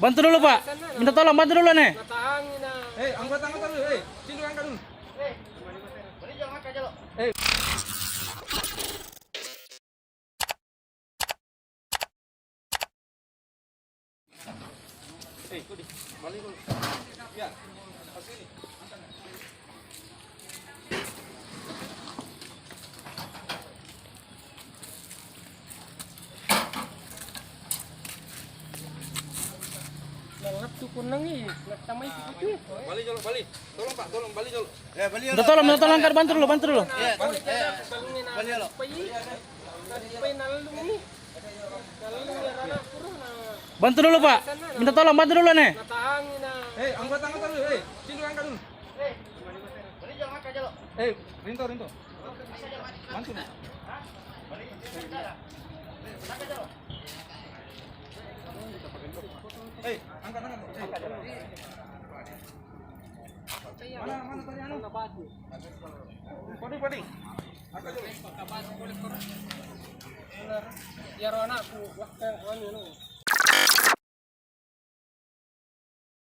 Bantu dulu, Pak. Minta tolong, bantu dulu nih. Angkat dulu, sini angkat dulu. Kudi, balik dulu. Ya, pas sini. Nangap tuh kunang nih, tamay itu. Balik dulu, balik. Tolong Pak, tolong balik dulu. Minta tolong, angkat, bantu dulu, bantu dulu. Balik dulu. Bantu dulu, Pak. Minta tolong, bantu dulu nih. Angkat dulu, sini angkat dulu. Rinto. Bantu. Angkat. Mana tadi anu? Padi. Angkat dulu. Biar anakku, wah kayak anu.